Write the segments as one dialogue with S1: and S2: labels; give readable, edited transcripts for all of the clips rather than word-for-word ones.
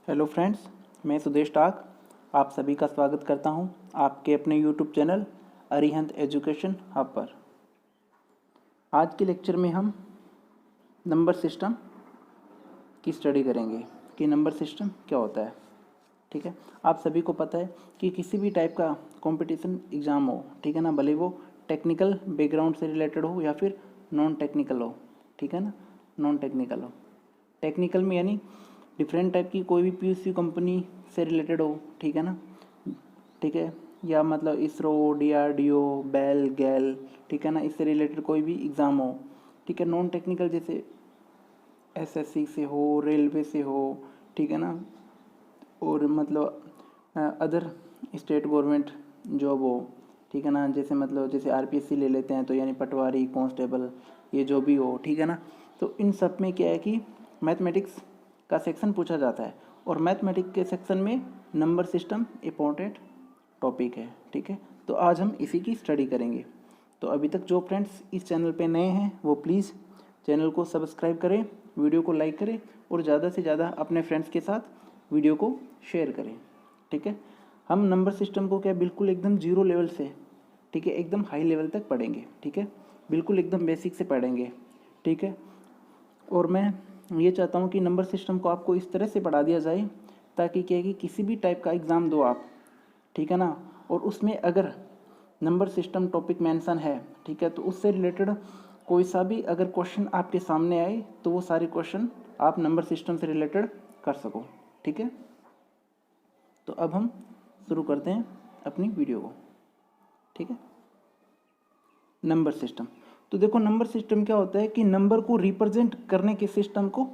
S1: Hello friends, मैं सुदेश टाक आप सभी का स्वागत करता हूं आपके अपने YouTube channel Arihant education hub पर। आज के लेक्चर में हम नंबर सिस्टम की स्टडी करेंगे कि नंबर सिस्टम क्या होता है। ठीक है, आप सभी को पता है कि किसी भी टाइप का कंपटीशन एग्ज़ाम हो, ठीक है ना, भले वो टेक्निकल बैकग्राउंड से रिलेटेड हो या फिर नॉन टेक्निकल हो, ठीक है ना, नॉन टेक्निकल हो। टेक्निकल में यानी डिफरेंट टाइप की कोई भी पीएसयू कंपनी से रिलेटेड हो, ठीक है ना, ठीक है, या मतलब इसरो, डीआरडीओ, बेल, गैल, ठीक है ना, इससे रिलेटेड कोई भी एग्ज़ाम हो, ठीक है। नॉन टेक्निकल जैसे एसएससी से हो, रेलवे से हो, ठीक है ना, और मतलब अदर स्टेट गवर्नमेंट जॉब हो, ठीक है ना, जैसे मतलब जैसे आरपीएससी ले लेते हैं तो यानी पटवारी, कांस्टेबल, ये जो भी हो, ठीक है ना। तो इन सब में क्या है कि मैथमेटिक्स का सेक्शन पूछा जाता है और मैथमेटिक्स के सेक्शन में नंबर सिस्टम इम्पोर्टेंट टॉपिक है, ठीक है। तो आज हम इसी की स्टडी करेंगे। तो अभी तक जो फ्रेंड्स इस चैनल पे नए हैं वो प्लीज़ चैनल को सब्सक्राइब करें, वीडियो को लाइक करें और ज़्यादा से ज़्यादा अपने फ्रेंड्स के साथ वीडियो को शेयर करें, ठीक है। हम नंबर सिस्टम को क्या बिल्कुल एकदम जीरो लेवल से, ठीक है, एकदम हाई लेवल तक पढ़ेंगे, ठीक है, बिल्कुल एकदम बेसिक से पढ़ेंगे, ठीक है। और मैं ये चाहता हूँ कि नंबर सिस्टम को आपको इस तरह से पढ़ा दिया जाए ताकि क्या है कि किसी भी टाइप का एग्ज़ाम दो आप, ठीक है ना, और उसमें अगर नंबर सिस्टम टॉपिक मेंशन है, ठीक है, तो उससे रिलेटेड कोई सा भी अगर क्वेश्चन आपके सामने आए तो वो सारे क्वेश्चन आप नंबर सिस्टम से रिलेटेड कर सको, ठीक है। तो अब हम शुरू करते हैं अपनी वीडियो को, ठीक है। नंबर सिस्टम, तो देखो नंबर सिस्टम क्या होता है कि नंबर को रिप्रेजेंट करने के सिस्टम को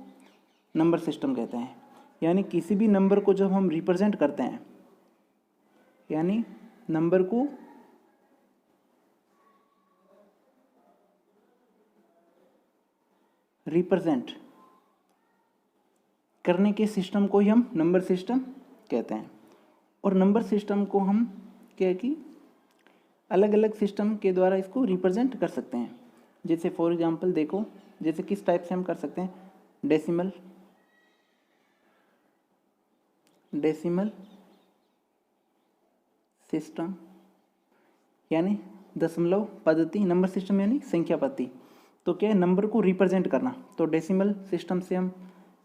S1: नंबर सिस्टम कहते हैं। यानी किसी भी नंबर को जब हम रिप्रेजेंट करते हैं, यानी नंबर को रिप्रेजेंट करने के सिस्टम को ही हम नंबर सिस्टम कहते हैं। और नंबर सिस्टम को हम क्या है कि अलग अलग सिस्टम के द्वारा इसको रिप्रेजेंट कर सकते हैं। जैसे फॉर एग्जांपल देखो, जैसे किस टाइप से हम कर सकते हैं, डेसिमल सिस्टम यानी दशमलव पद्धति, नंबर सिस्टम यानी संख्या पद्धति। तो क्या है, नंबर को रिप्रेजेंट करना, तो डेसिमल सिस्टम से हम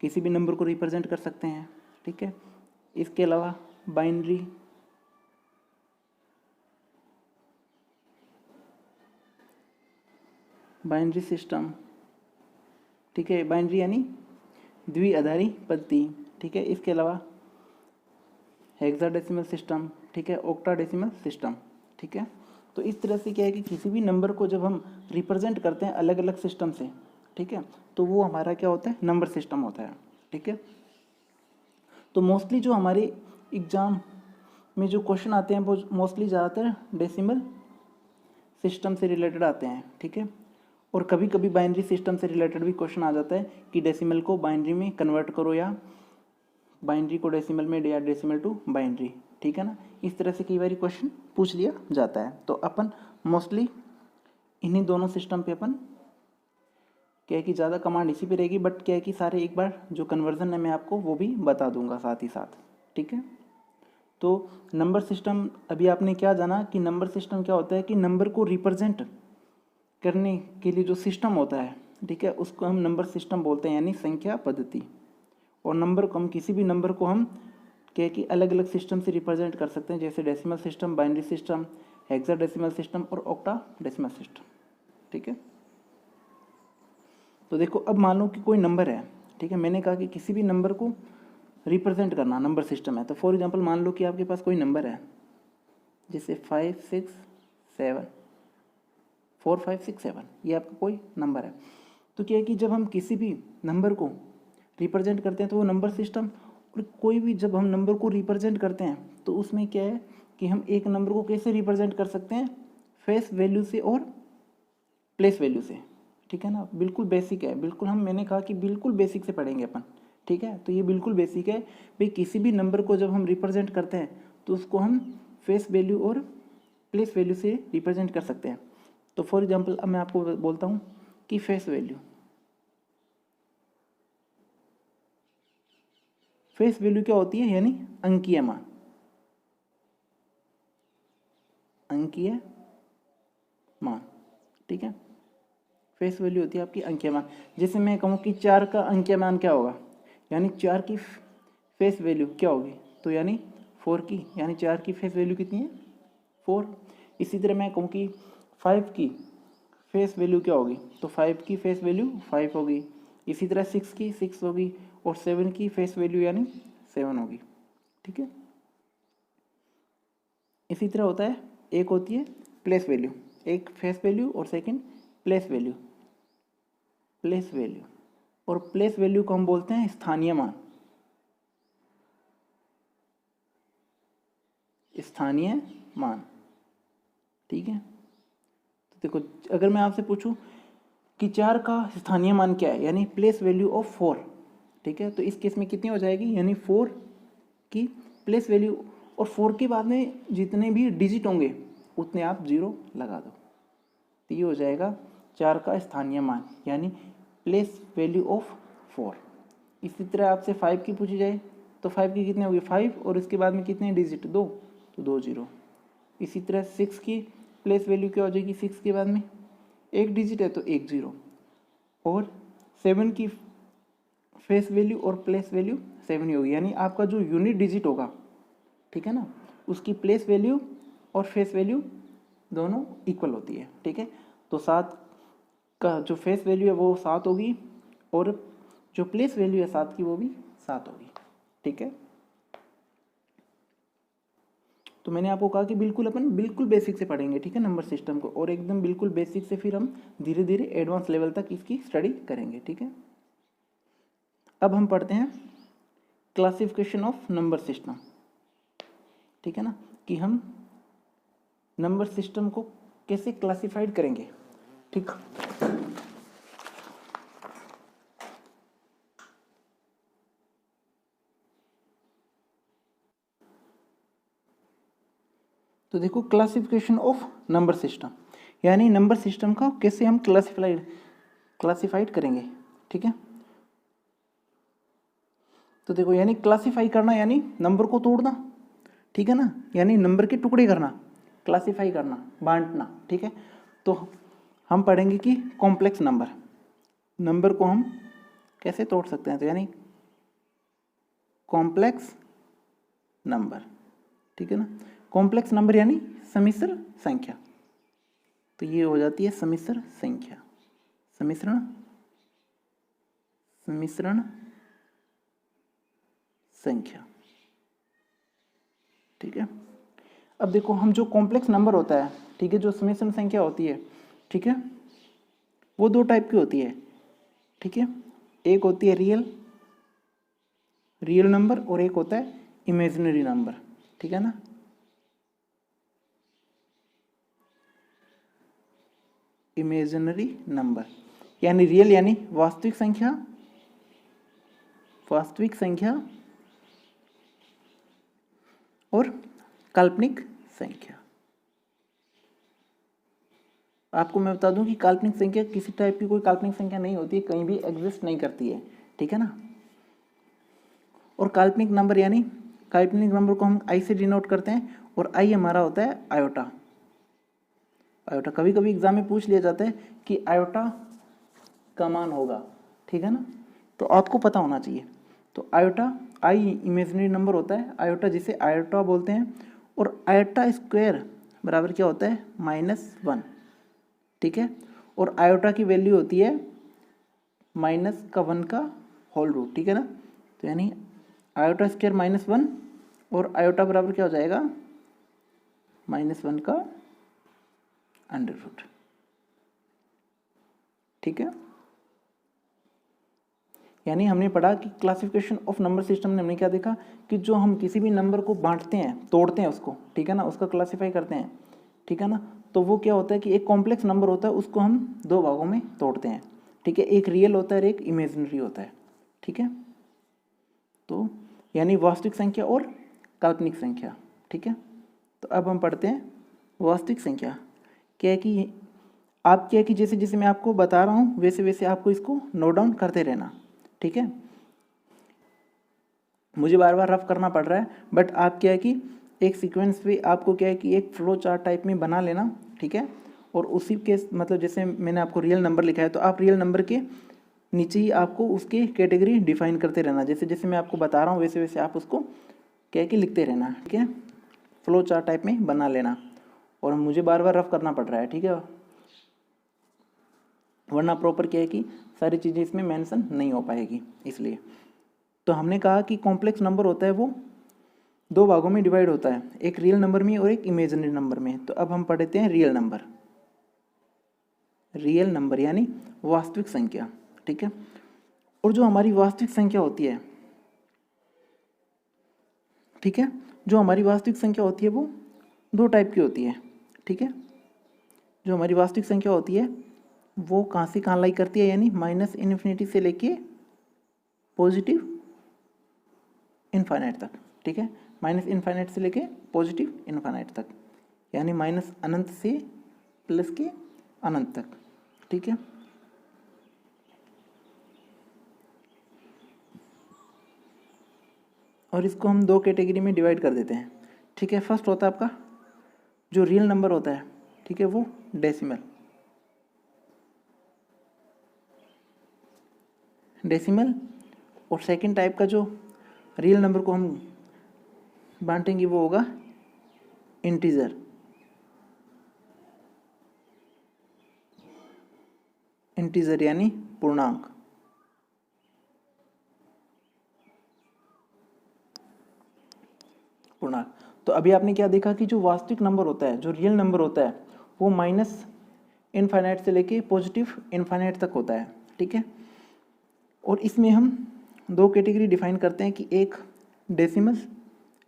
S1: किसी भी नंबर को रिप्रेजेंट कर सकते हैं, ठीक है। इसके अलावा बाइनरी सिस्टम, ठीक है, बाइनरी यानी द्विआधारी पद्धति, ठीक है। इसके अलावा हेक्साडेसिमल सिस्टम, ठीक है, ऑक्टाडेसिमल सिस्टम, ठीक है। तो इस तरह से क्या है कि किसी भी नंबर को जब हम रिप्रेजेंट करते हैं अलग अलग सिस्टम से, ठीक है, तो वो हमारा क्या होता है, नंबर सिस्टम होता है, ठीक है। तो मोस्टली जो हमारे एग्ज़ाम में जो क्वेश्चन आते हैं वो मोस्टली ज़्यादातर डेसिमल सिस्टम से रिलेटेड आते हैं, ठीक है। और कभी कभी बाइनरी सिस्टम से रिलेटेड भी क्वेश्चन आ जाता है कि डेसिमल को बाइनरी में कन्वर्ट करो या बाइनरी को डेसिमल में या डेसिमल टू बाइनरी, ठीक है ना। इस तरह से कई बार क्वेश्चन पूछ लिया जाता है। तो अपन मोस्टली इन्हीं दोनों सिस्टम पे अपन क्या है कि ज़्यादा कमांड इसी पे रहेगी, बट क्या है कि सारे एक बार जो कन्वर्जन है मैं आपको वो भी बता दूंगा साथ ही साथ, ठीक है। तो नंबर सिस्टम, अभी आपने क्या जाना कि नंबर सिस्टम क्या होता है कि नंबर को रिप्रेजेंट करने के लिए जो सिस्टम होता है, ठीक है, उसको हम नंबर सिस्टम बोलते हैं, यानी संख्या पद्धति। और नंबर को हम किसी भी नंबर को हम क्या कि अलग अलग सिस्टम से रिप्रेजेंट कर सकते हैं, जैसे decimal system, binary system, hexadecimal system और ऑक्टाडेसिमल सिस्टम, ठीक है। तो देखो अब मान लो कि कोई नंबर है, ठीक है, मैंने कहा कि किसी भी नंबर को रिप्रेजेंट करना नंबर सिस्टम है। तो फॉर एग्जांपल मान लो कि आपके पास कोई नंबर है, जैसे 4 5 6 7 ये आपका कोई नंबर है। तो क्या है कि जब हम किसी भी नंबर को रिप्रेजेंट करते हैं तो वो नंबर सिस्टम, और कोई भी जब हम नंबर को रिप्रेजेंट करते हैं तो उसमें क्या है कि हम एक नंबर को कैसे रिप्रेजेंट कर सकते हैं, फेस वैल्यू से और प्लेस वैल्यू से, ठीक है ना। बिल्कुल बेसिक है, बिल्कुल हम, मैंने कहा कि बिल्कुल बेसिक से पढ़ेंगे अपन, ठीक है। तो ये बिल्कुल बेसिक है भाई, किसी भी नंबर को जब हम रिप्रेजेंट करते हैं तो उसको हम फेस वैल्यू और प्लेस वैल्यू से रिप्रेजेंट कर सकते हैं। तो फॉर एग्जांपल अब मैं आपको बोलता हूँ कि फेस वैल्यू, फेस वैल्यू क्या होती है, यानी अंकीय मान, अंकीय मान, ठीक है। फेस वैल्यू होती है आपकी अंकीय मान। जैसे मैं कहूँ कि 4 का अंकीय मान क्या होगा, यानी 4 की फेस वैल्यू क्या होगी, तो यानी 4 की, यानी 4 की फेस वैल्यू कितनी है, 4। इसी तरह मैं कहूँ कि 5 की फेस वैल्यू क्या होगी, तो 5 की फेस वैल्यू 5 होगी। इसी तरह 6 की 6 होगी, और 7 की फेस वैल्यू यानी 7 होगी, ठीक है। इसी तरह होता है, एक होती है प्लेस वैल्यू, एक फेस वैल्यू और second place value, place value. और प्लेस वैल्यू को हम बोलते हैं स्थानीय मान, स्थानीय मान, ठीक है। तो देखो, अगर मैं आपसे पूछूं कि 4 का स्थानीय मान क्या है, यानी प्लेस वैल्यू ऑफ 4, ठीक है, तो इस केस में कितनी हो जाएगी, यानी 4 की प्लेस वैल्यू, और 4 के बाद में जितने भी डिजिट होंगे उतने आप 0 लगा दो, तो ये हो जाएगा 4 का स्थानीय मान, यानी प्लेस वैल्यू ऑफ 4। इसी तरह आपसे 5 की पूछी जाए तो 5 की कितने होगी, 5, और इसके बाद में कितने डिजिट, 2, तो 2 0। इसी तरह 6 की प्लेस वैल्यू क्या हो जाएगी, 6 के बाद में एक डिजिट है तो 1 0, और 7 की फेस वैल्यू और प्लेस वैल्यू 7 ही होगी, यानी आपका जो यूनिट डिजिट होगा, ठीक है ना, उसकी प्लेस वैल्यू और फेस वैल्यू दोनों इक्वल होती है, ठीक है। तो 7 का जो फेस वैल्यू है वो 7 होगी, और जो प्लेस वैल्यू है 7 की वो भी 7 होगी, ठीक है। तो मैंने आपको कहा कि बिल्कुल अपन बिल्कुल बेसिक से पढ़ेंगे, ठीक है, नंबर सिस्टम को, और एकदम बिल्कुल बेसिक से फिर हम धीरे धीरे एडवांस लेवल तक इसकी स्टडी करेंगे, ठीक है। अब हम पढ़ते हैं क्लासिफिकेशन ऑफ नंबर सिस्टम, ठीक है ना, कि हम नंबर सिस्टम को कैसे क्लासिफाइड करेंगे, ठीक। तो देखो, क्लासिफिकेशन ऑफ नंबर सिस्टम, यानी नंबर सिस्टम का कैसे हम क्लासिफाइड करेंगे, ठीक है। तो देखो, यानी क्लासिफाई करना यानी नंबर को तोड़ना, ठीक है ना, यानी नंबर के टुकड़े करना, क्लासिफाई करना, बांटना, ठीक है। तो हम पढ़ेंगे कि कॉम्प्लेक्स नंबर को हम कैसे तोड़ सकते हैं, तो यानी कॉम्प्लेक्स नंबर, ठीक है ना। कॉम्प्लेक्स नंबर यानी सम्मिश्र संख्या, तो ये हो जाती है सम्मिश्र संख्या, सम्मिश्रण संख्या, ठीक है। अब देखो, हम जो कॉम्प्लेक्स नंबर होता है, ठीक है, जो सम्मिश्रण संख्या होती है, ठीक है, वो 2 टाइप की होती है, ठीक है। एक होती है रियल नंबर, और एक होता है इमेजिनरी नंबर, ठीक है ना। इमेजिनरी नंबर यानी रियल यानी वास्तविक संख्या और काल्पनिक संख्या। आपको मैं बता दूं कि काल्पनिक संख्या किसी टाइप की कोई काल्पनिक संख्या नहीं होती है, कहीं भी एग्जिस्ट नहीं करती है, ठीक है ना। और काल्पनिक नंबर को हम आई से डिनोट करते हैं, और आई हमारा होता है आयोटा। कभी कभी एग्जाम में पूछ लिया जाता है कि आयोटा का मान होगा, ठीक है ना, तो आपको पता होना चाहिए। तो आयोटा, आई इमेजिनरी नंबर होता है, आयोटा जिसे आयोटा बोलते हैं, और आयोटा स्क्वायर बराबर क्या होता है, -1, ठीक है। और आयोटा की वैल्यू होती है -1 का होल रूट, ठीक है ना। तो यानी आयोटा स्क्वायर -1, और आयोटा बराबर क्या हो जाएगा, -1 का अंडर रूट, ठीक है। यानी हमने पढ़ा कि क्लासिफिकेशन ऑफ नंबर सिस्टम में हमने क्या देखा कि जो हम किसी भी नंबर को बांटते हैं, तोड़ते हैं उसको, ठीक है ना, उसका क्लासिफाई करते हैं, ठीक है ना, तो वो क्या होता है कि एक कॉम्प्लेक्स नंबर होता है, उसको हम 2 भागों में तोड़ते हैं, ठीक है। एक रियल होता है और एक इमेजिनरी होता है, ठीक है। तो यानी वास्तविक संख्या और काल्पनिक संख्या, ठीक है। तो अब हम पढ़ते हैं वास्तविक संख्या। क्या है कि जैसे जैसे मैं आपको बता रहा हूँ वैसे वैसे आपको इसको नोट डाउन करते रहना, ठीक है। मुझे बार बार रफ करना पड़ रहा है, बट आप क्या है कि एक सीक्वेंस पे आपको क्या है कि एक फ्लो चार्ट टाइप में बना लेना, ठीक है। और उसी के मतलब जैसे मैंने आपको रियल नंबर लिखा है तो आप रियल नंबर के नीचे ही आपको उसकी कैटेगरी डिफाइन करते रहना, जैसे जैसे मैं आपको बता रहा हूँ वैसे वैसे आप उसको क्या है कि लिखते रहना, ठीक है। फ्लो चार्ट टाइप में बना लेना, और मुझे बार बार रफ करना पड़ रहा है, ठीक है, वरना प्रॉपर क्या है कि सारी चीज़ें इसमें मेंशन नहीं हो पाएगी। इसलिए तो हमने कहा कि कॉम्प्लेक्स नंबर होता है वो दो भागों में डिवाइड होता है, एक रियल नंबर में और एक इमेजिनरी नंबर में। तो अब हम पढ़ते हैं रियल नंबर। रियल नंबर यानी वास्तविक संख्या, ठीक है। और जो हमारी वास्तविक संख्या होती है, ठीक है, जो हमारी वास्तविक संख्या होती है वो दो टाइप की होती है, ठीक है। जो हमारी वास्तविक संख्या होती है वो कहाँ से कहाँ लाई करती है, यानी माइनस इन्फिनिटी से लेके पॉजिटिव इनफाइनाइट तक, ठीक है। माइनस इनफाइनाइट से लेके पॉजिटिव इनफाइनाइट तक, यानी माइनस अनंत से प्लस के अनंत तक, ठीक है। और इसको हम दो कैटेगरी में डिवाइड कर देते हैं, ठीक है। फर्स्ट होता है आपका जो रियल नंबर होता है, ठीक है, वो डेसिमल। डेसिमल और सेकंड टाइप का जो रियल नंबर को हम बांटेंगे वो होगा इंटीजर। इंटीजर यानी पूर्णांक। पूर्णांक। तो अभी आपने क्या देखा कि जो वास्तविक नंबर होता है, जो रियल नंबर होता है, वो माइनस इनफाइनाइट से लेके पॉजिटिव इनफाइनाइट तक होता है, ठीक है। और इसमें हम दो कैटेगरी डिफाइन करते हैं कि एक डेसिमल,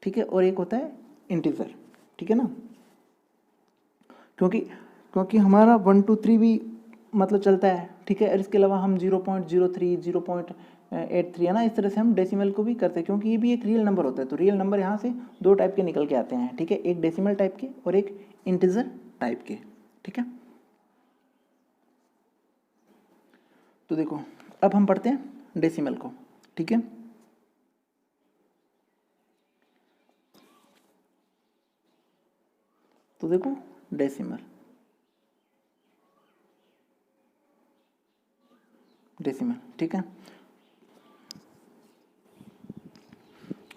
S1: ठीक है, और एक होता है इंटीजर, ठीक है ना। क्योंकि हमारा 1 2 3 भी मतलब चलता है, ठीक है। और इसके अलावा हम 0.03 0.83 है ना, इस तरह से हम डेसिमल को भी करते हैं, क्योंकि ये भी एक रियल नंबर होता है। तो रियल नंबर यहाँ से दो टाइप के निकल के आते हैं, ठीक है, एक डेसिमल टाइप के और एक इंटीजर टाइप के, ठीक है। तो देखो अब हम पढ़ते हैं डेसिमल को, ठीक है। तो देखो डेसिमल, डेसिमल, ठीक है।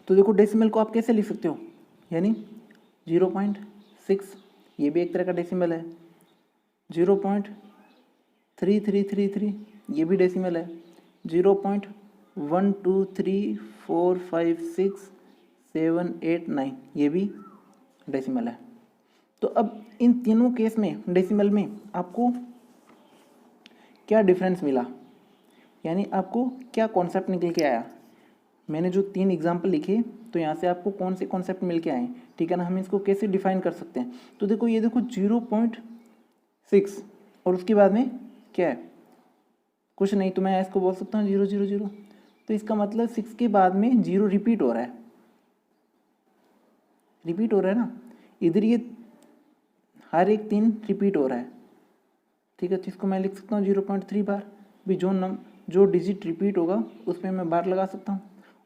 S1: तो देखो डेसिमल को आप कैसे लिख सकते हो, यानी 0.6, ये भी एक तरह का डेसिमल है। 0.3333 ये भी डेसिमल है। 0.12345678 ये भी डेसिमल है। तो अब इन तीनों केस में डेसिमल में आपको क्या डिफरेंस मिला, यानी आपको क्या कॉन्सेप्ट निकल के आया। मैंने जो 3 एग्जाम्पल लिखे तो यहाँ से आपको कौन से कॉन्सेप्ट मिल के आए, ठीक है ना। हम इसको कैसे डिफाइन कर सकते हैं, तो देखो ये देखो 0.6 और उसके बाद में क्या है, कुछ नहीं, तो मैं इसको बोल सकता हूँ 000। तो इसका मतलब 6 के बाद में 0 रिपीट हो रहा है, रिपीट हो रहा है ना। इधर ये हर एक 3 रिपीट हो रहा है, ठीक है। तो इसको मैं लिख सकता हूँ 0.3 बार भी, जो डिजिट रिपीट होगा उसमें मैं बार लगा सकता हूँ,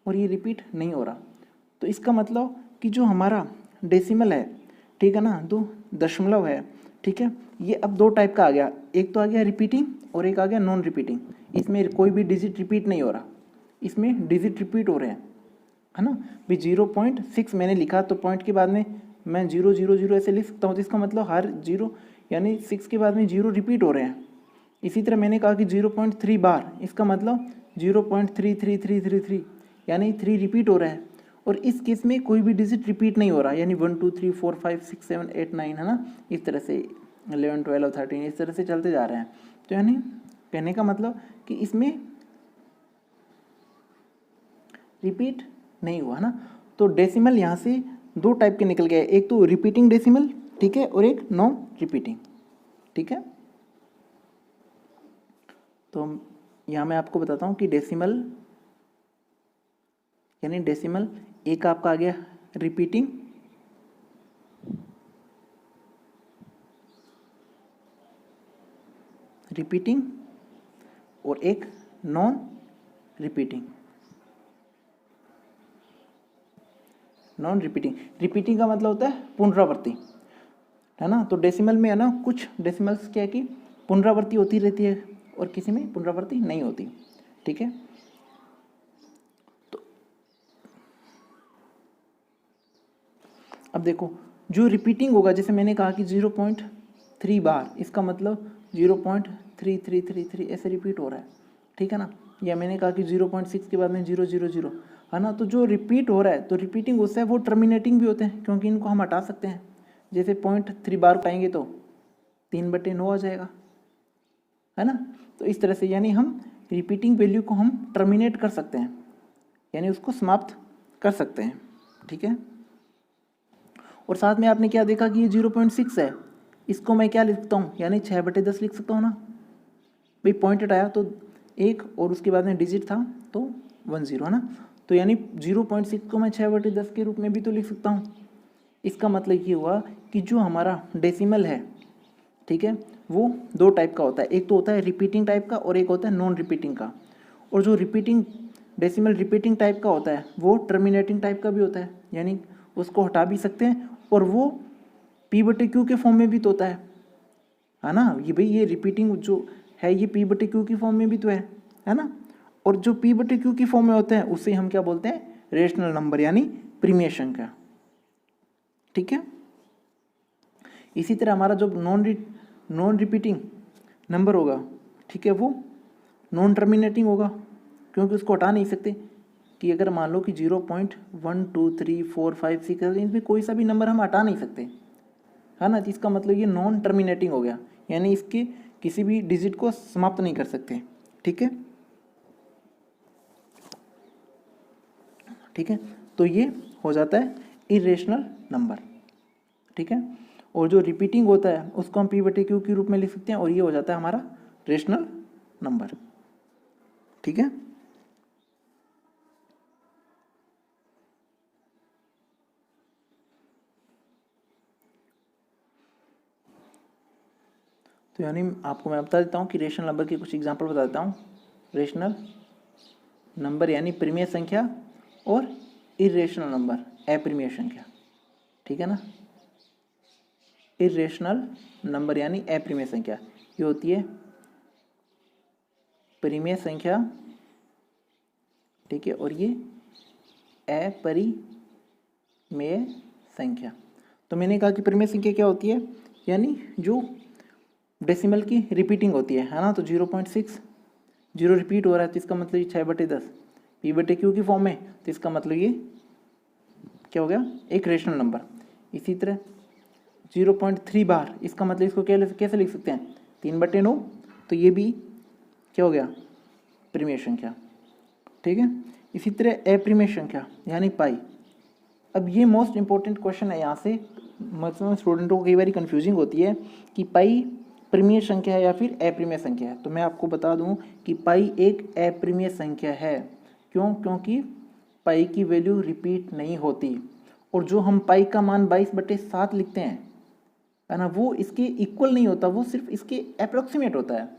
S1: और ये रिपीट नहीं हो रहा। तो इसका मतलब कि जो हमारा डेसिमल है, ठीक है ना, दो दशमलव है, ठीक है, ये अब दो टाइप का आ गया। एक तो आ गया रिपीटिंग और एक आ गया नॉन रिपीटिंग। इसमें कोई भी डिजिट रिपीट नहीं हो रहा, इसमें डिजिट रिपीट हो रहे हैं, है ना। भी 0.6 मैंने लिखा तो पॉइंट के बाद में मैं 000 ऐसे लिख सकता हूँ। तो इसका मतलब हर 0 यानी 6 के बाद में 0 रिपीट हो रहे हैं। इसी तरह मैंने कहा कि 0.3 बार, इसका मतलब 0.33333 यानी 3 रिपीट हो रहा है। और इस केस में कोई भी डिजिट रिपीट नहीं हो रहा, यानी 1 2 3 4 5 6 7 8 9 है ना, इस तरह से 11 12 13 इस तरह से चलते जा रहे हैं। तो यानी कहने का मतलब कि इसमें रिपीट नहीं हुआ ना। तो डेसिमल यहाँ से दो टाइप के निकल गए, एक तो रिपीटिंग डेसिमल, ठीक है, और एक नॉन रिपीटिंग, ठीक है। तो यहाँ मैं आपको बताता हूँ कि डेसिमल यानी डेसिमल एक आपका आ गया रिपीटिंग, रिपीटिंग और एक non repeating, non repeating. Repeating का मतलब होता है पुनरावृत्ति, है ना। तो डेसिमल में है ना, कुछ डेसिमल्स क्या है कि पुनरावृत्ति होती रहती है और किसी में पुनरावृत्ति नहीं होती, ठीक है। तो अब देखो जो रिपीटिंग होगा, जैसे मैंने कहा कि 0.3 बार, इसका मतलब 0.3333 ऐसे रिपीट हो रहा है, ठीक है ना। या मैंने कहा कि 0.6 के बाद में 000, है ना। तो जो रिपीट हो रहा है, तो रिपीटिंग उससे वो टर्मिनेटिंग भी होते हैं, क्योंकि इनको हम हटा सकते हैं। जैसे 0.3 बार उठाएंगे तो 3/9 आ जाएगा, है ना। तो इस तरह से यानी हम रिपीटिंग वैल्यू को हम टर्मिनेट कर सकते हैं, यानी उसको समाप्त कर सकते हैं, ठीक है। और साथ में आपने क्या देखा कि ये 0.6 है, इसको मैं क्या लिख सकता हूँ, यानी 6/10 लिख सकता हूँ ना। भाई पॉइंट हटाया तो 1 और उसके बाद में डिजिट था तो 10, है ना। तो यानी 0.6 को मैं 6/10 के रूप में भी तो लिख सकता हूँ। इसका मतलब ये हुआ कि जो हमारा डेसिमल है, ठीक है, वो दो टाइप का होता है। एक तो होता है रिपीटिंग टाइप का और एक होता है नॉन रिपीटिंग का। और जो रिपीटिंग डेसिमल रिपीटिंग टाइप का होता है वो टर्मिनेटिंग टाइप का भी होता है, यानी उसको हटा भी सकते हैं, और वो P/Q के फॉर्म में भी तो होता है ना। ये भाई ये रिपीटिंग जो है ये P/Q की फॉर्म में भी तो है ना। और जो P/Q की फॉर्म में होते हैं उसे हम क्या बोलते हैं, रेशनल नंबर, यानी परिमेय संख्या, ठीक है। इसी तरह हमारा जो नॉन रिपीटिंग नंबर होगा, ठीक है, वो नॉन टर्मिनेटिंग होगा, क्योंकि उसको हटा नहीं सकते। कि अगर मान लो कि 0.1 2 3 4 5 6 इनमें कोई सा भी नंबर हम हटा नहीं सकते, है ना। इसका मतलब ये नॉन टर्मिनेटिंग हो गया, यानी इसके किसी भी डिजिट को समाप्त नहीं कर सकते, ठीक है, ठीक है। तो ये हो जाता है इरेशनल नंबर, ठीक है। और जो रिपीटिंग होता है उसको हम P/Q के रूप में लिख सकते हैं, और ये हो जाता है हमारा रेशनल नंबर, ठीक है। तो यानी आपको मैं बता देता हूँ कि रेशनल नंबर के कुछ एग्जांपल बता देता हूँ। रेशनल नंबर यानी परिमेय संख्या, और इरेशनल नंबर अपरिमेय संख्या, ठीक है ना। इरेशनल नंबर यानी अपरिमेय संख्या, ये होती है परिमेय संख्या, ठीक है, और ये अपरिमेय संख्या। तो मैंने कहा कि परिमेय संख्या क्या होती है, यानी जो डेसिमल की रिपीटिंग होती है ना। तो 0.6 जीरो रिपीट हो रहा है, तो इसका मतलब ये 6/10 P/Q की फॉर्म में, तो इसका मतलब ये क्या हो गया, एक रेशनल नंबर। इसी तरह 0.3 बार, इसका मतलब इसको कैसे लिख सकते हैं, 3/9, तो ये भी क्या हो गया, परिमेय संख्या, ठीक है। इसी तरह अपरिमेय संख्या यानी पाई। अब ये मोस्ट इंपॉर्टेंट क्वेश्चन है, यहाँ से मैक्सिमम स्टूडेंटों को कई बार कंफ्यूजिंग होती है कि पाई परिमेय संख्या है या फिर अपरिमेय संख्या है। तो मैं आपको बता दूं कि पाई एक अपरिमेय संख्या है। क्यों, क्योंकि पाई की वैल्यू रिपीट नहीं होती, और जो हम पाई का मान 22/7 लिखते हैं, है ना, वो इसके इक्वल नहीं होता, वो सिर्फ इसके अप्रोक्सीमेट होता है।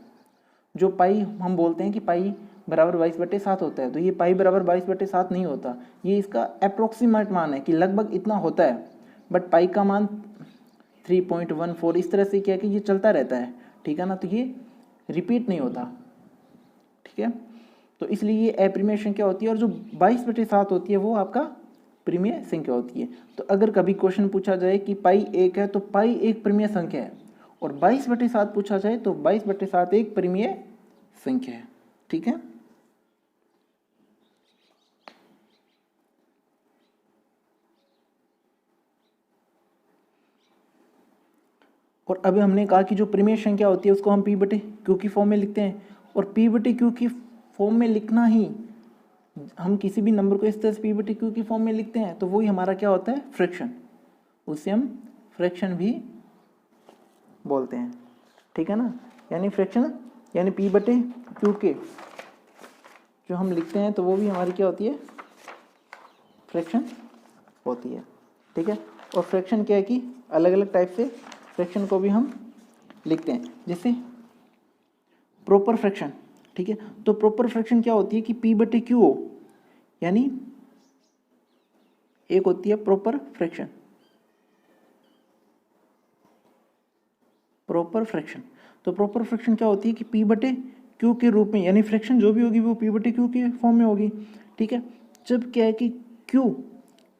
S1: जो पाई हम बोलते हैं कि पाई बराबर 22/7 होता है, तो ये पाई बराबर 22/7 नहीं होता, ये इसका अप्रोक्सीमेट मान है कि लगभग इतना होता है। बट पाई का मान 3.14 इस तरह से क्या है कि ये चलता रहता है, ठीक है ना, तो ये रिपीट नहीं होता, ठीक है। तो इसलिए ये अपरिमेय संख्या होती है, और जो 22/7 होती है वो आपका परिमेय संख्या होती है। तो अगर कभी क्वेश्चन पूछा जाए कि पाई 1 है, तो पाई एक परिमेय संख्या है, और 22/7 पूछा जाए तो 22/7 एक परिमेय संख्या है, ठीक है। और अभी हमने कहा कि जो परिमेय संख्या होती है उसको हम P/Q की फॉर्म में लिखते हैं, और P/Q की फॉर्म में लिखना ही, हम किसी भी नंबर को इस तरह से P/Q की फॉर्म में लिखते हैं तो वही हमारा क्या होता है, फ्रैक्शन, उसे हम फ्रैक्शन भी बोलते हैं, ठीक है ना। यानी फ्रैक्शन यानी P/Q के जो हम लिखते हैं तो वो भी हमारी क्या होती है, फ्रैक्शन होती है, ठीक है। और फ्रैक्शन क्या है कि अलग अलग टाइप से फ्रैक्शन को भी हम लिखते हैं, जैसे प्रॉपर फ्रैक्शन, ठीक है। तो प्रॉपर फ्रैक्शन क्या होती है कि P/Q हो, यानी एक होती है प्रॉपर फ्रैक्शन। प्रॉपर फ्रैक्शन, तो प्रॉपर फ्रैक्शन क्या होती है कि पी बटे क्यू के रूप में, यानी फ्रैक्शन जो भी होगी वो पी बटे क्यू के फॉर्म में होगी। ठीक है, जब क्या है कि क्यू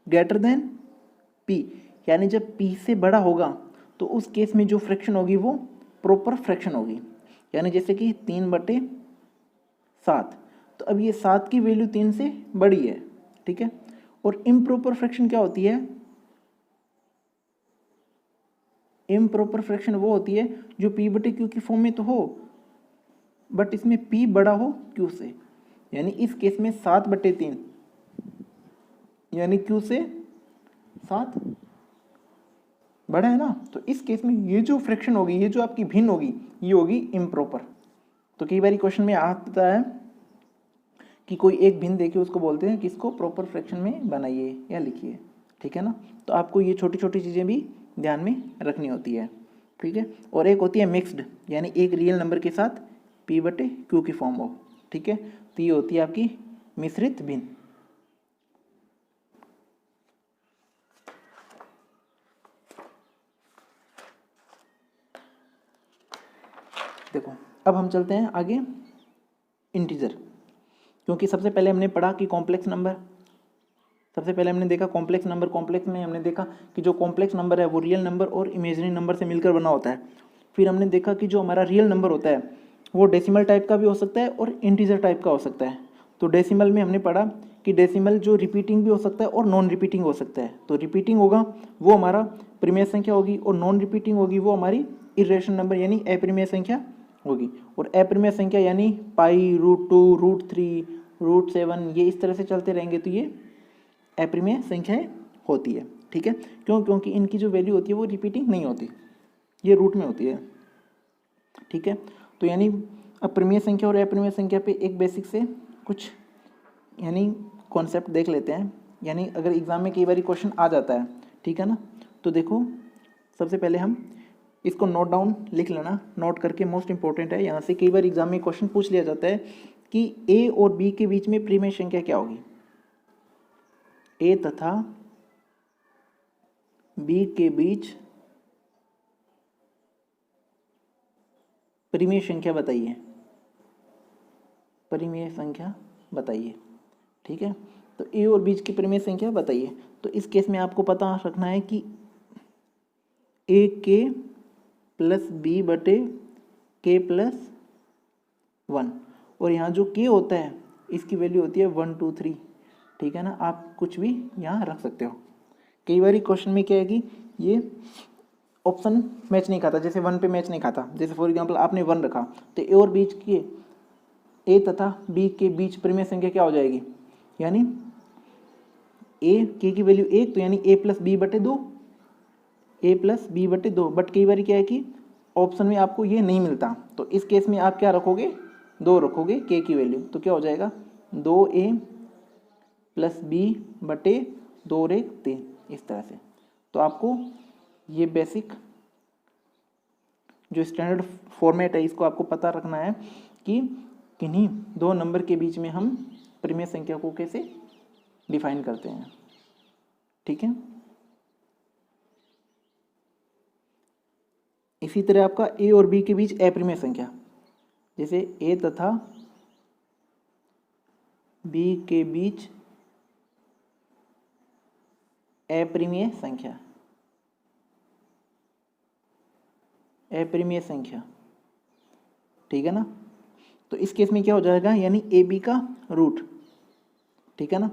S1: ग्रेटर देन पी, यानी जब पी से बड़ा होगा तो उस केस में जो फ्रैक्शन होगी वो प्रॉपर फ्रैक्शन होगी। यानी जैसे कि 3/7, तो अब ये 7 की वैल्यू 3 से बड़ी है। ठीक है, और इम्प्रॉपर फ्रैक्शन क्या होती है? इम्प्रॉपर फ्रैक्शन वो होती है जो पी बटे क्यू की फॉर्म में तो हो बट इसमें पी बड़ा हो क्यू से। यानी इस केस में 7/3, यानी क्यू से 7 बड़ा है ना, तो इस केस में ये जो फ्रैक्शन होगी, ये जो आपकी भिन्न होगी, ये होगी इम्प्रॉपर। तो कई बार क्वेश्चन में आता है कि कोई एक भिन्न देके उसको बोलते हैं कि इसको प्रॉपर फ्रैक्शन में बनाइए या लिखिए। ठीक है ना, तो आपको ये छोटी छोटी चीज़ें भी ध्यान में रखनी होती है। ठीक है, और एक होती है मिक्स्ड, यानी एक रियल नंबर के साथ पी बटे क्यू की फॉर्म हो। ठीक है, तो ये होती है आपकी मिश्रित भिन्न। देखो अब हम चलते हैं आगे इंटीजर, क्योंकि सबसे पहले हमने पढ़ा कि कॉम्प्लेक्स नंबर, सबसे पहले हमने देखा कॉम्प्लेक्स नंबर। कॉम्प्लेक्स में हमने देखा कि जो कॉम्प्लेक्स नंबर है वो रियल नंबर और इमेजिनरी नंबर से मिलकर बना होता है। फिर हमने देखा कि जो हमारा रियल नंबर होता है वो डेसिमल टाइप का भी हो सकता है और इंटीजर टाइप का हो सकता है। तो डेसिमल में हमने पढ़ा कि डेसिमल जो रिपीटिंग भी हो सकता है और नॉन रिपीटिंग हो सकता है। तो रिपीटिंग होगा वो हमारा परिमेय संख्या होगी, और नॉन रिपीटिंग होगी वो हमारी इरेशनल नंबर यानी अपरिमेय संख्या होगी। और अपरिमेय संख्या यानी पाई, √2, √3, √7, ये इस तरह से चलते रहेंगे, तो ये अपरिमेय संख्याएं होती है। ठीक है, क्योंकि इनकी जो वैल्यू होती है वो रिपीटिंग नहीं होती, ये रूट में होती है। ठीक है, तो यानी अपरिमेय संख्या और अपरिमेय संख्या पे एक बेसिक से कुछ यानी कॉन्सेप्ट देख लेते हैं। यानी अगर एग्जाम में कई बार क्वेश्चन आ जाता है, ठीक है ना, तो देखो सबसे पहले हम इसको नोट डाउन लिख लेना, नोट करके मोस्ट इंपॉर्टेंट है। यहाँ से कई बार एग्जाम में क्वेश्चन पूछ लिया जाता है कि ए और बी के बीच में परिमेय संख्या क्या होगी। ए तथा बी के बीच परिमेय संख्या बताइए, परिमेय संख्या बताइए। ठीक है, तो ए और बीच की परिमेय संख्या बताइए। तो इस केस में आपको पता रखना है कि ए के प्लस बी बटे के प्लस 1, और यहाँ जो के होता है इसकी वैल्यू होती है 1 2 3। ठीक है ना, आप कुछ भी यहाँ रख सकते हो। कई बार क्वेश्चन में क्या है कि ये ऑप्शन मैच नहीं खाता, जैसे 1 पे मैच नहीं खाता। जैसे फॉर एग्जांपल आपने 1 रखा, तो ए और बीच के ए तथा बी के बीच परिमेय संख्या क्या हो जाएगी, यानी ए के की वैल्यू 1, तो यानी ए प्लस बी बटे 2, ए प्लस बी बटे 2। बट कई बार क्या है कि ऑप्शन में आपको ये नहीं मिलता, तो इस केस में आप क्या रखोगे, 2 रखोगे के की वैल्यू, तो क्या हो जाएगा 2a प्लस बी बटे 2 और 1 3, इस तरह से। तो आपको ये बेसिक जो स्टैंडर्ड फॉर्मेट है इसको आपको पता रखना है कि किन्हीं दो नंबर के बीच में हम परिमेय संख्या को कैसे डिफाइन करते हैं। ठीक है, इसी तरह आपका ए और बी के बीच अपरिमेय संख्या, जैसे ए तथा बी के बीच अपरिमेय संख्या, अपरिमेय संख्या। ठीक है ना, तो इस केस में क्या हो जाएगा, यानी ए बी का रूट। ठीक है ना,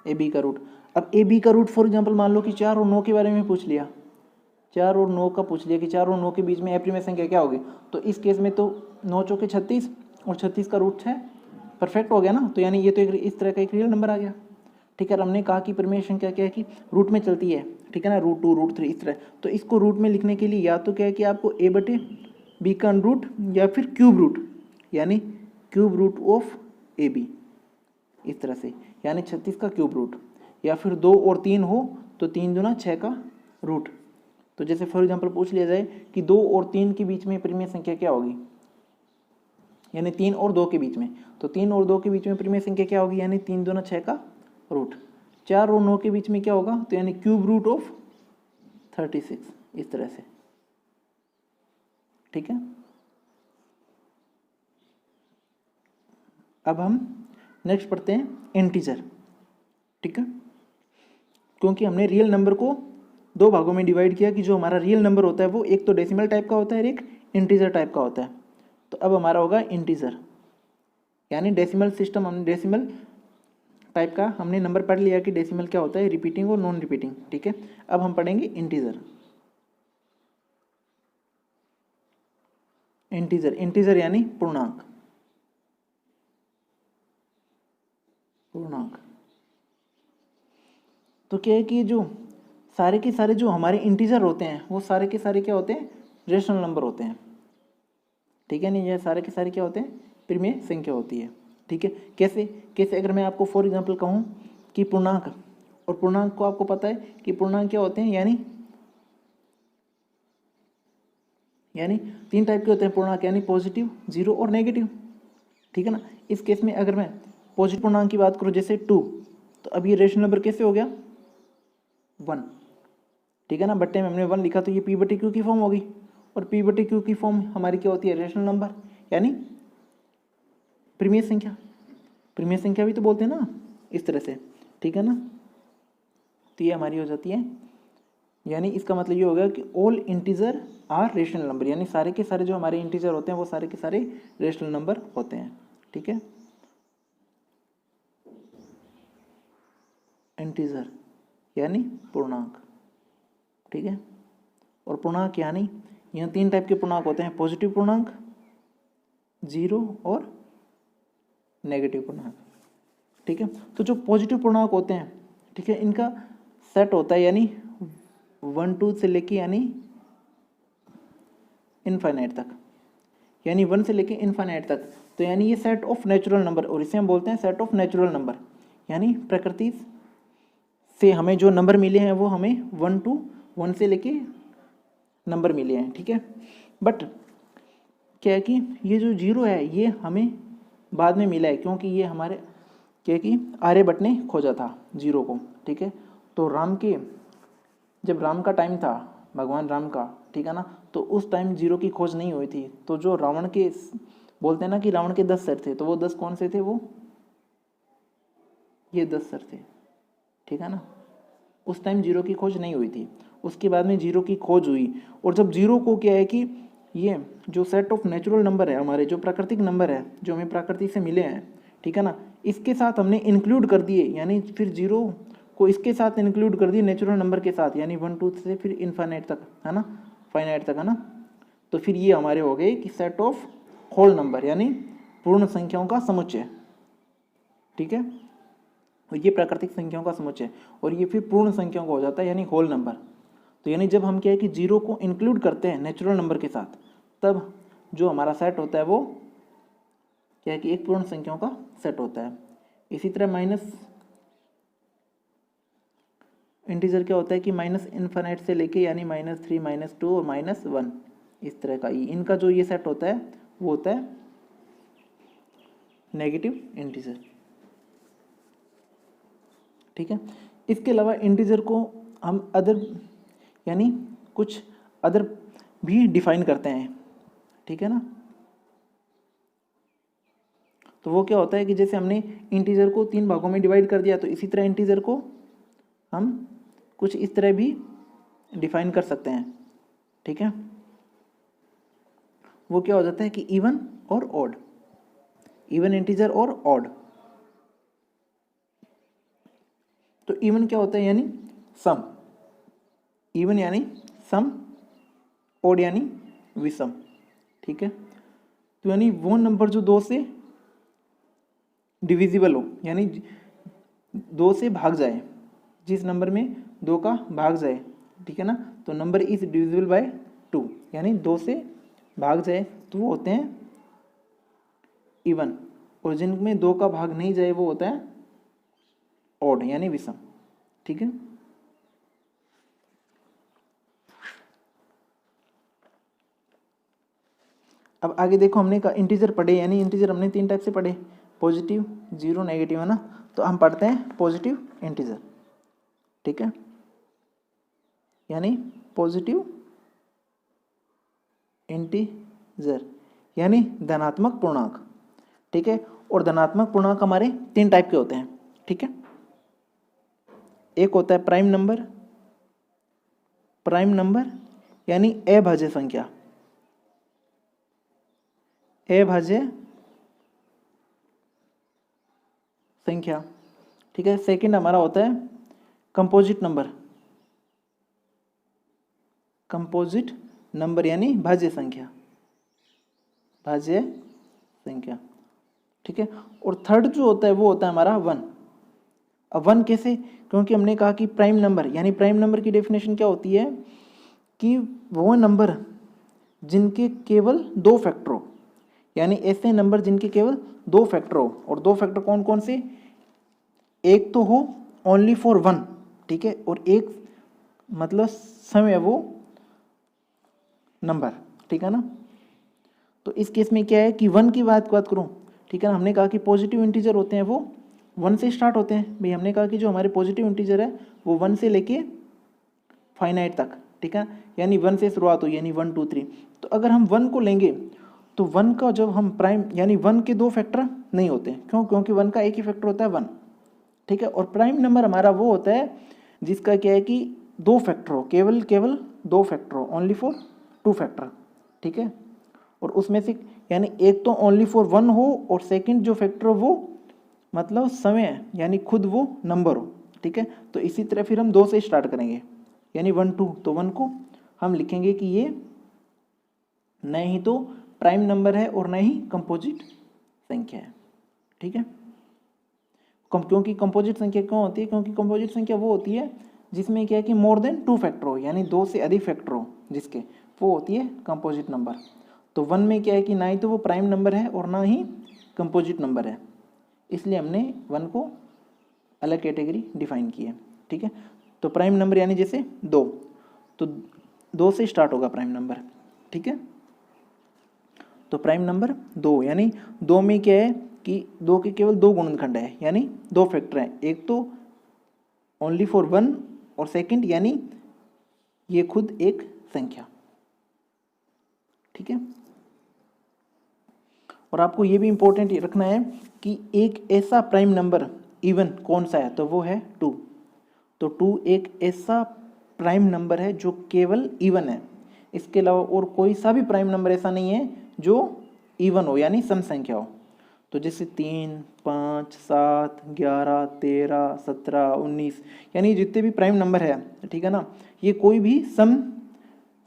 S1: ए बी का रूट। अब ए बी का रूट फॉर एग्जांपल मान लो कि 4 और 9 के बारे में पूछ लिया, 4 और 9 का पूछ लिया कि 4 और 9 के बीच में अपरिमेय संख्या क्या होगी। तो इस केस में तो 9 चौके 36 और 36 का रूट 6, परफेक्ट हो गया ना। तो यानी ये तो एक इस तरह का एक रियल नंबर आ गया। ठीक है, हमने कहा कि परिमेय संख्या क्या है कि रूट में चलती है। ठीक है ना, √2 √3 इस तरह। तो इसको रूट में लिखने के लिए या तो क्या है कि आपको ए बटे बी का रूट या फिर क्यूब रूट, यानी cube root of A B, इस तरह से, यानी 36 का क्यूब रूट, या फिर 2 और 3 हो तो 3 दूना 6 का रूट। तो जैसे फॉर एग्जांपल पूछ लिया जाए कि 2 और 3 के बीच में परिमेय संख्या क्या होगी, यानी 3 और 2 के बीच में, तो 3 और 2 के बीच में परिमेय संख्या क्या होगी, यानी 3 दूना 6 का रूट। 4 और 9 के बीच में क्या होगा, तो यानी क्यूब रूट ऑफ 36, इस तरह से। ठीक है, अब हम नेक्स्ट पढ़ते हैं इंटीजर। ठीक है, क्योंकि हमने रियल नंबर को 2 भागों में डिवाइड किया कि जो हमारा रियल नंबर होता है वो एक तो डेसिमल टाइप का होता है और एक इंटीजर टाइप का होता है। तो अब हमारा होगा इंटीजर, यानी डेसिमल सिस्टम, हमने डेसिमल टाइप का हमने नंबर पढ़ लिया कि डेसिमल क्या होता है, रिपीटिंग और नॉन रिपीटिंग। ठीक है, अब हम पढ़ेंगे इंटीजर। इंटीजर, इंटीजर यानी पूर्णांक, पूर्णांक। तो क्या है कि जो सारे के सारे जो हमारे इंटीजर होते हैं वो सारे के सारे क्या होते हैं, रेशनल नंबर होते हैं। ठीक है, नहीं, ये सारे के सारे क्या होते हैं, परिमेय संख्या होती है। ठीक है, कैसे कैसे अगर मैं आपको फॉर एग्जांपल कहूँ कि पूर्णांक, और पूर्णांक को आपको पता है कि पूर्णांक क्या होते हैं, यानी 3 टाइप के होते हैं पूर्णांक, यानी पॉजिटिव, जीरो और नेगेटिव। ठीक है ना, इस केस में अगर मैं पॉजिटिव पूर्णांक की बात करूँ जैसे 2, तो अब ये रेशनल नंबर कैसे हो गया, 1। ठीक है ना, बट्टे में हमने 1 लिखा तो ये p/q की फॉर्म होगी, और p/q की फॉर्म हमारी क्या होती है, रेशनल नंबर, यानी परिमेय संख्या। परिमेय संख्या भी तो बोलते हैं ना इस तरह से। ठीक है ना, तो ये हमारी हो जाती है, यानी इसका मतलब ये होगा कि all integer are rational number, यानी सारे के सारे जो हमारे इंटीजर होते हैं वो सारे के सारे रेशनल नंबर होते हैं। ठीक है, इंटीजर यानी पूर्णांक। ठीक है, और पूर्णांक यानी यहाँ 3 टाइप के पूर्णांक होते हैं, पॉजिटिव पूर्णांक, जीरो और नेगेटिव पूर्णांक। ठीक है, तो जो पॉजिटिव पूर्णांक होते हैं, ठीक है, इनका सेट होता है, यानी 1 2 से लेके यानी इनफाइनाइट तक, यानी 1 से लेके इनफाइनाइट तक। तो यानी ये सेट ऑफ नेचुरल नंबर, और इसे हम बोलते हैं सेट ऑफ नेचुरल नंबर, यानी प्रकृति से हमें जो नंबर मिले हैं वो हमें 1 से लेके नंबर मिले हैं। ठीक है, बट क्या है कि ये जो जीरो है ये हमें बाद में मिला है, क्योंकि ये हमारे क्या है कि आर्यभट्ट ने खोजा था जीरो को। ठीक है, तो जब राम का टाइम था, भगवान राम का, ठीक है ना, तो उस टाइम जीरो की खोज नहीं हुई थी। तो जो रावण के बोलते हैं ना कि रावण के 10 सर थे, तो वो 10 कौन से थे, वो ये 10 सर थे। ठीक है ना, उस टाइम जीरो की खोज नहीं हुई थी, उसके बाद में जीरो की खोज हुई। और जब जीरो को क्या है कि ये जो सेट ऑफ नेचुरल नंबर है, हमारे जो प्राकृतिक नंबर है जो हमें प्रकृति से मिले हैं, ठीक है ना, इसके साथ हमने इंक्लूड कर दिए, यानी फिर जीरो को इसके साथ इंक्लूड कर दिए नेचुरल नंबर के साथ, यानी 1 2 से फिर इनफाइनाइट तक, है ना, फाइनाइट तक, है ना। तो फिर ये हमारे हो गए कि सेट ऑफ होल नंबर, यानी पूर्ण संख्याओं का समुच्चय। ठीक है, और ये प्राकृतिक संख्याओं का समुच्चय, और ये फिर पूर्ण संख्याओं का हो जाता है, यानी होल नंबर। तो यानी जब हम क्या है कि जीरो को इंक्लूड करते हैं नेचुरल नंबर के साथ, तब जो हमारा सेट होता है वो क्या है कि एक पूर्ण संख्याओं का सेट होता है। इसी तरह माइनस इंटीजर क्या होता है कि माइनस इनफाइनाइट से लेके, यानी -3 -2 और -1, इस तरह का इनका जो ये सेट होता है वो होता है नेगेटिव इंटीजर। ठीक है, इसके अलावा इंटीजर को हम अदर, यानी कुछ अदर भी डिफाइन करते हैं। ठीक है ना, तो वो क्या होता है कि जैसे हमने इंटीजर को 3 भागों में डिवाइड कर दिया, तो इसी तरह इंटीजर को हम कुछ इस तरह भी डिफाइन कर सकते हैं। ठीक है, वो क्या हो जाता है कि इवन और ऑड, इवन इंटीजर और ऑड। तो इवन क्या होता है, यानी सम, इवन यानी सम, ऑड यानी विषम। ठीक है, तो यानी वो नंबर जो 2 से डिविजिबल हो, यानी 2 से भाग जाए, जिस नंबर में 2 का भाग जाए, ठीक है ना, तो नंबर इज डिविजिबल बाय 2, यानी 2 से भाग जाए, तो वो होते हैं इवन, और जिनमें 2 का भाग नहीं जाए वो होता है ऑड, यानी विषम। ठीक है, अब आगे देखो, हमने का इंटीजर पढ़े, यानी इंटीजर हमने 3 टाइप से पढ़े, पॉजिटिव, जीरो, नेगेटिव, है ना। तो हम पढ़ते हैं पॉजिटिव इंटीजर। ठीक है, यानी पॉजिटिव इंटीजर यानी धनात्मक पूर्णांक। ठीक है, और धनात्मक पूर्णांक हमारे 3 टाइप के होते हैं। ठीक है, एक होता है प्राइम नंबर यानी अभाज्य संख्या, अभाज्य संख्या। ठीक है, सेकंड हमारा होता है कंपोजिट नंबर यानी भाज्य संख्या, ठीक है, और थर्ड जो होता है वो होता है हमारा 1। अब 1 कैसे? क्योंकि हमने कहा कि प्राइम नंबर यानी प्राइम नंबर की डेफिनेशन क्या होती है कि वो नंबर जिनके केवल 2 फैक्टर हो, यानी ऐसे नंबर जिनके केवल 2 फैक्टर हो। और 2 फैक्टर कौन कौन से? एक तो हो ओनली फॉर 1, ठीक है, और एक मतलब समय वो नंबर, ठीक है ना। तो इस केस में क्या है कि 1 की बात करूं, ठीक है ना, हमने कहा कि पॉजिटिव इंटीजर होते हैं वो 1 से स्टार्ट होते हैं। भाई हमने कहा कि जो हमारे पॉजिटिव इंटीजर है वो 1 से लेके फाइनाइट तक, ठीक है, यानी 1 से शुरुआत हुई, यानी 1 2 3। तो अगर हम 1 को लेंगे तो 1 का जब हम प्राइम यानी 1 के 2 फैक्टर नहीं होते, क्यों? क्योंकि 1 का एक ही फैक्टर होता है 1, ठीक है। और प्राइम नंबर हमारा वो होता है जिसका क्या है कि 2 फैक्टर हो, केवल 2 फैक्टर हो, ओनली फॉर 2 फैक्टर, ठीक है। और उसमें से यानी एक तो ओनली फॉर 1 हो और सेकंड जो फैक्टर हो वो मतलब समय यानी खुद वो नंबर हो, ठीक है। तो इसी तरह फिर हम 2 से स्टार्ट करेंगे, यानी 1 2, तो 1 को हम लिखेंगे कि ये न ही तो प्राइम नंबर है और न ही कंपोजिट संख्या है, ठीक है। क्योंकि कंपोजिट संख्या क्यों होती है? क्योंकि कंपोजिट संख्या वो होती है जिसमें क्या है कि मोर देन 2 फैक्टर हो, यानी 2 से अधिक फैक्टर हो जिसके, वो होती है कंपोजिट नंबर। तो 1 में क्या है कि ना ही तो वो प्राइम नंबर है और ना ही कंपोजिट नंबर है, इसलिए हमने 1 को अलग कैटेगरी डिफाइन की है, ठीक है। तो प्राइम नंबर यानी जैसे 2, तो 2 से स्टार्ट होगा प्राइम नंबर, ठीक है। तो प्राइम नंबर 2 यानी 2 में क्या है कि 2 के केवल 2 गुणनखंड है, यानी 2 फैक्टर हैं, एक तो ओनली फॉर 1 और सेकंड यानी ये खुद एक संख्या, ठीक है। और आपको ये भी इंपॉर्टेंट रखना है कि एक ऐसा प्राइम नंबर इवन कौन सा है, तो वो है 2। तो 2 एक ऐसा प्राइम नंबर है जो केवल इवन है, इसके अलावा और कोई सा भी प्राइम नंबर ऐसा नहीं है जो इवन हो यानी सम संख्या हो। तो जैसे 3 5 7 11 13 17 19 यानी जितने भी प्राइम नंबर है, ठीक है ना, ये कोई भी सम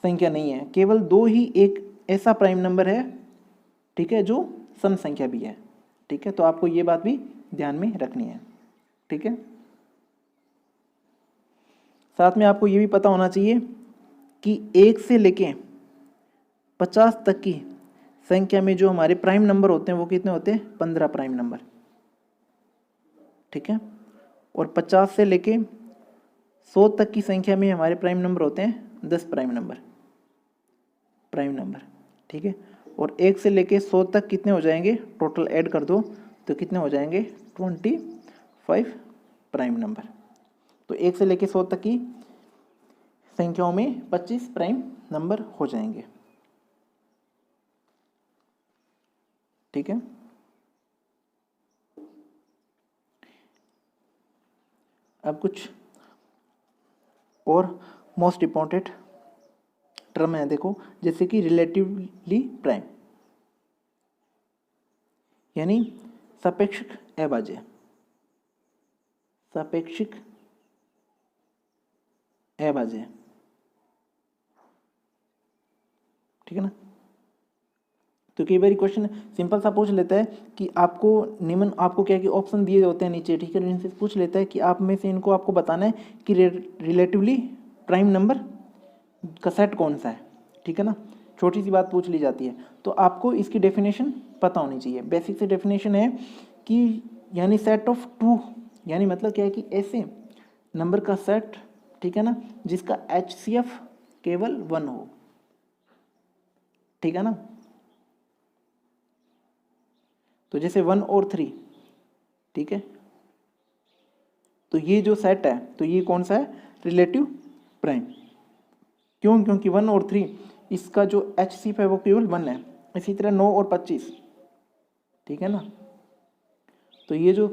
S1: संख्या नहीं है, केवल 2 ही एक ऐसा प्राइम नंबर है, ठीक है, जो सम संख्या भी है, ठीक है। तो आपको ये बात भी ध्यान में रखनी है, ठीक है। साथ में आपको ये भी पता होना चाहिए कि 1 से लेके 50 तक की संख्या में जो हमारे प्राइम नंबर होते हैं वो कितने होते हैं? 15 प्राइम नंबर, ठीक है। और 50 से लेके 100 तक की संख्या में हमारे प्राइम नंबर होते हैं 10 प्राइम नंबर, ठीक है। और 1 से लेके 100 तक कितने हो जाएंगे? टोटल ऐड कर दो तो कितने हो जाएंगे? 25 प्राइम नंबर। तो 1 से लेके 100 तक की संख्याओं में 25 प्राइम नंबर हो जाएंगे, ठीक है। अब कुछ और मोस्ट इंपॉर्टेंट टर्म है, देखो, जैसे कि रिलेटिवली प्राइम यानी सापेक्षिक अभाज्य, ठीक है ना। तो कई बार क्वेश्चन सिंपल सा पूछ लेता है कि आपको निम्न आपको क्या कि ऑप्शन दिए होते हैं नीचे, ठीक है, इनसे पूछ लेता है कि आप में से इनको आपको बताना है कि रिलेटिवली प्राइम नंबर का सेट कौन सा है, ठीक है ना। छोटी सी बात पूछ ली जाती है, तो आपको इसकी डेफिनेशन पता होनी चाहिए। बेसिक से डेफिनेशन है कि यानी सेट ऑफ 2, यानी मतलब क्या है कि ऐसे नंबर का सेट, ठीक है ना, जिसका HCF केवल 1 हो, ठीक है ना। तो जैसे 1 और 3, ठीक है, तो तो ये जो सेट है तो ये कौन सा है, रिलेटिव प्राइम। क्यों, क्योंकि 1 और 3 इसका जो HCF है वो केवल 1 है। इसी तरह 9 और 25, ठीक है ना। तो ये जो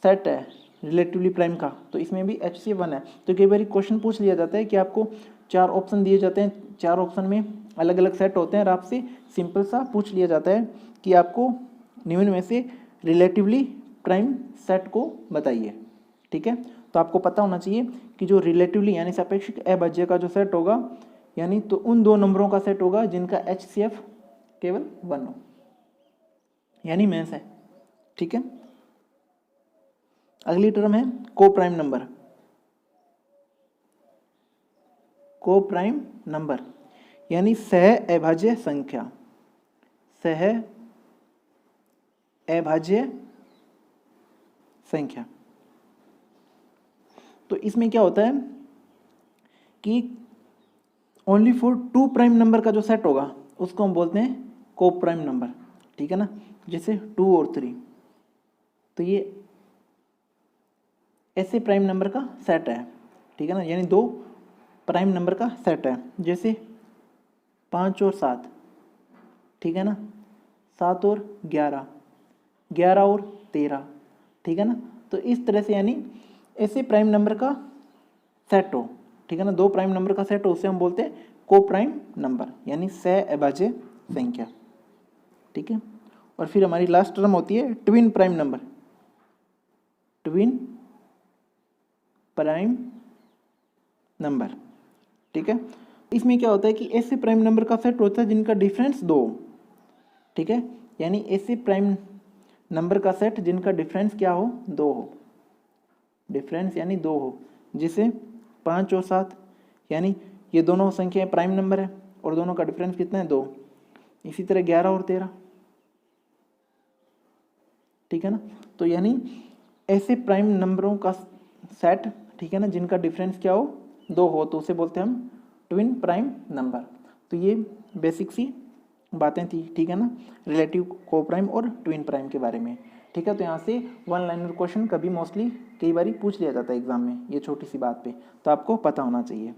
S1: सेट है रिलेटिवली प्राइम का, तो इसमें भी HCF 1 है। तो कई बार क्वेश्चन पूछ लिया जाता है कि आपको 4 ऑप्शन दिए जाते हैं, 4 ऑप्शन में अलग अलग सेट होते हैं और आपसे सिंपल सा पूछ लिया जाता है कि आपको निम्न में से रिलेटिवली प्राइम सेट को बताइए, ठीक है। तो आपको पता होना चाहिए कि जो रिलेटिवली यानी सापेक्षिक अभाज्य का जो सेट होगा, यानी तो उन दो नंबरों का सेट होगा जिनका HCF केवल 1 हो, यानी मेंस है, ठीक है। अगली टर्म है को प्राइम नंबर। को प्राइम नंबर यानी सह अभाज्य संख्या, सह अभाज्य संख्या। तो इसमें क्या होता है कि ओनली फॉर 2 प्राइम नंबर का जो सेट होगा उसको हम बोलते हैं को प्राइम नंबर, ठीक है ना। जैसे 2 और 3, तो ये ऐसे प्राइम नंबर का सेट है, ठीक है ना, यानी 2 प्राइम नंबर का सेट है। जैसे 5 और 7, ठीक है ना, 7 और 11, 11 और 13, ठीक है ना। तो इस तरह से यानी ऐसे प्राइम नंबर का सेट हो, ठीक है ना, 2 प्राइम नंबर का सेट हो, उसे हम बोलते हैं को प्राइम नंबर यानी सह अभाज्य संख्या, ठीक है। और फिर हमारी लास्ट टर्म होती है twin prime number, twin prime number, ठीक है। इसमें क्या होता है कि ऐसे प्राइम नंबर का सेट होता है जिनका डिफरेंस 2, ठीक है, यानी ऐसे प्राइम नंबर का सेट जिनका डिफरेंस क्या हो, 2 हो, डिफरेंस यानी 2 हो। जिसे 5 और 7 यानी ये दोनों संख्याएं प्राइम नंबर है और दोनों का डिफरेंस कितना है, 2। इसी तरह 11 और 13, ठीक है ना। तो यानी ऐसे प्राइम नंबरों का सेट, ठीक है ना, जिनका डिफरेंस क्या हो, 2 हो, तो उसे बोलते हैं हम ट्विन प्राइम नंबर। तो ये बेसिक सी बातें थी, ठीक है ना, रिलेटिव को प्राइम और ट्विन प्राइम के बारे में, ठीक है। तो यहाँ से 1 लाइनर क्वेश्चन कभी मोस्टली कई बार पूछ लिया जाता है एग्जाम में, ये छोटी सी बात पे, तो आपको पता होना चाहिए।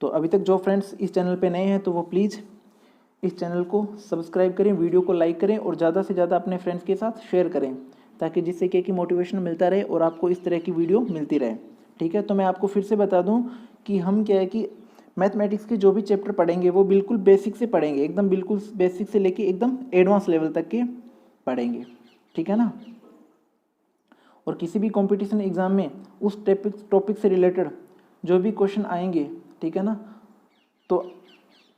S1: तो अभी तक जो फ्रेंड्स इस चैनल पे नए हैं तो वो प्लीज़ इस चैनल को सब्सक्राइब करें, वीडियो को लाइक करें और ज़्यादा से ज़्यादा अपने फ्रेंड्स के साथ शेयर करें, ताकि जिससे क्या कि मोटिवेशन मिलता रहे और आपको इस तरह की वीडियो मिलती रहे, ठीक है। तो मैं आपको फिर से बता दूं कि हम क्या है कि मैथमेटिक्स के जो भी चैप्टर पढ़ेंगे वो बिल्कुल बेसिक से पढ़ेंगे, एकदम बिल्कुल बेसिक से लेके एकदम एडवांस लेवल तक के पढ़ेंगे, ठीक है ना। और किसी भी कंपटीशन एग्जाम में उस टॉपिक से रिलेटेड जो भी क्वेश्चन आएंगे, ठीक है ना, तो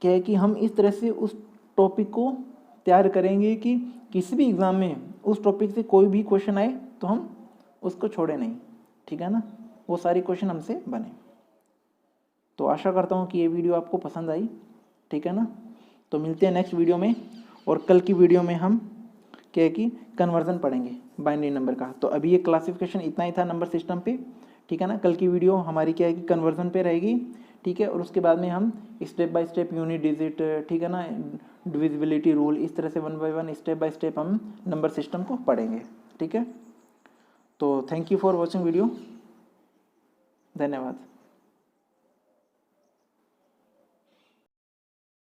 S1: क्या है कि हम इस तरह से उस टॉपिक को तैयार करेंगे कि किसी भी एग्ज़ाम में उस टॉपिक से कोई भी क्वेश्चन आए तो हम उसको छोड़े नहीं, ठीक है ना, वो सारे क्वेश्चन हमसे बने। तो आशा करता हूँ कि ये वीडियो आपको पसंद आई, ठीक है ना। तो मिलते हैं नेक्स्ट वीडियो में, और कल की वीडियो में हम क्या है कि कन्वर्जन पढ़ेंगे बाइनरी नंबर का। तो अभी ये क्लासिफिकेशन इतना ही था नंबर सिस्टम पे, ठीक है ना। कल की वीडियो हमारी क्या है कि कन्वर्जन पे रहेगी, ठीक है। और उसके बाद में हम step by step unit digit, ठीक है ना, डिविजिबिलिटी रूल, इस तरह से 1 बाय 1 स्टेप बाय स्टेप हम नंबर सिस्टम को पढ़ेंगे, ठीक है। तो thank you for watching video, धन्यवाद।